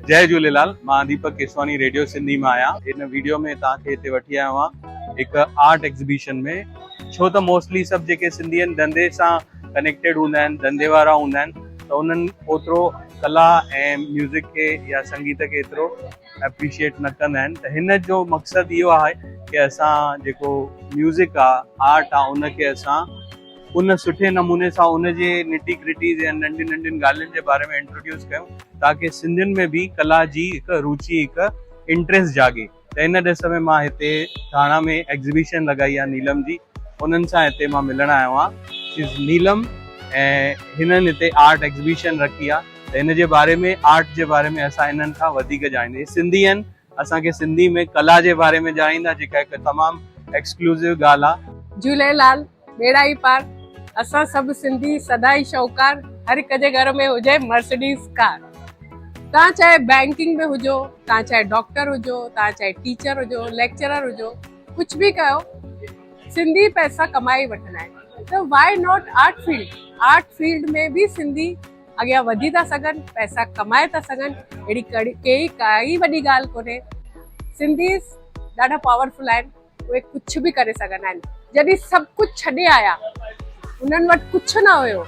जय झूलेलाल। मां दीपक केसवानी रेडियो सिंधी में आया। इन वीडियो में तव्हांखे हिते वठी आयो आहियां हिकु आर्ट एग्ज़िबिशन में। छो त मोस्टली सभु जेके सिंधी आहिनि धंधे सां कनेक्टेड हूंदा आहिनि, धंधे वारा हूंदा आहिनि, त उन्हनि ओतिरो कला ऐं म्यूज़िक खे या संगीत खे एतिरो एप्रिशिएट न कंदा आहिनि। त हिन जो मक़सदु इहो आहे कि असां जेको म्यूज़िक आहे, आर्ट आहे, उनखे असां उन सुठे नमूने सां उनजे निटी क्रिटीज़ या नंढियुनि नंढियुनि ॻाल्हियुनि जे बारे में इंट्रोड्यूस कयूं, ताकि सिंधियुनि में बि कला जी हिकु रुचि, हिकु इंट्रस्ट जागे। त इन ॾिस में मां हिते थाणा में एग्ज़िबिशन लॻाई आहे नीलम जी, उन्हनि सां हिते मां मिलण आयो आहियां। नीलम ऐं हिननि हिते आर्ट एग्ज़िबिशन रखी आहे, त हिन जे बारे में, आर्ट जे बारे में असां हिननि खां वधीक ॼाणींदे। सिंधी आहिनि, असांखे सिंधी में कला जे बारे में ॼाणींदा, जेका हिकु तमामु एक्सक्लूसिव ॻाल्हि आहे। झूलेलाल, बेड़ा ई पार। असां सभु सिंधी सदाई शौकार, हर हिक जे घर में हुजे मर्सिडीज़ कार। तव्हां चाहे बैंकिंग में हुजो, तव्हां चाहे डॉक्टर हुजो, तव्हां चाहे टीचर हुजो, लेक्चरर हुजो, कुछ भी कयो, सिंधी पैसा कमाए वठंदा आहिनि। त why not art field? Art field में भी सिंधी अॻियां वधी था सघनि, पैसा कमाए था सघनि। अहिड़ी काई वॾी ॻाल्हि कोन्हे। सिंधीज़ ॾाढा पावरफुल आहिनि, उहे कुझु बि करे सघंदा आहिनि। जॾहिं सभु कुझु छॾे आया, उन्हनि वटि कुझु न हुयो,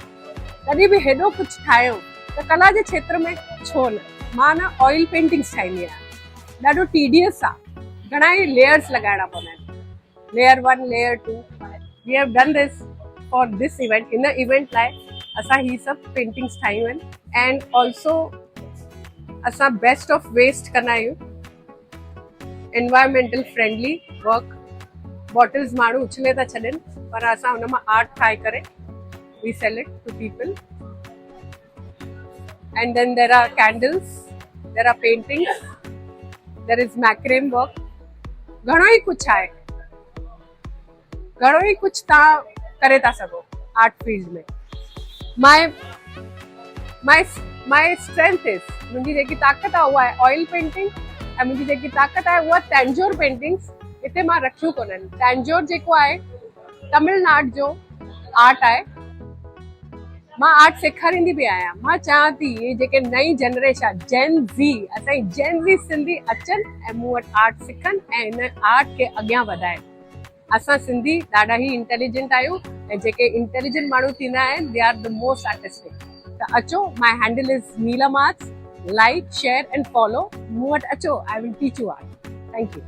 तॾहिं बि हेॾो कुझु ठाहियो। त कला जे क्षेत्र में छो न? मां न ऑयल पेंटिंग्स ठाहींदी आहियां। ॾाढो टीडियस आहे, घणा ई लेयर्स लॻाइणा पवंदा आहिनि। Layer 1, layer 2। We have done this for this event. इन इवेंट लाइ असां ही सभु पेंटिंग्स ठाहियूं आहिनि। एंड ऑल्सो असां बेस्ट ऑफ वेस्ट कंदा आहियूं, एनवायरमेंटल फ्रेंडली वर्क। बॉटल्स माण्हू उछले था छॾनि, पर असां हुन मां आर्ट ठाहे करे we sell it to people. And then there are candles, there are paintings, there is macrame work. घणो ई कुझु आहे, घणो ई कुझु तव्हां करे था सघो आर्ट फील्ड में। माय स्ट्रेंथ इज, मुंहिंजी जेकी ताक़त आहे उहा आहे ऑयल पेंटिंग, ऐं मुंहिंजी जेकी ताक़त आहे उहा तंजोर पेंटिंग्स। हिते मां रखियूं कोन्हनि। तंजोर जेको आहे तमिलनाडु जो आर्ट आहे। मां आर्ट सेखारींदी बि आहियां। मां चाहियां थी इहे जेके नई जनरेशन जेन ज़ी, असांजी जेन ज़ी सिंधी अचनि ऐं मूं वटि आर्ट सिखनि ऐं हिन आर्ट खे अॻियां वधाइनि। असां सिंधी ॾाढा ई इंटेलिजेंट आहियूं, ऐं जेके इंटेलिजेंट माण्हू थींदा आहिनि, they are the most artistic. त अचो, my handle is Neelam arts. Like, share and follow. मूं वटि अचो, I will teach U art. Thank U.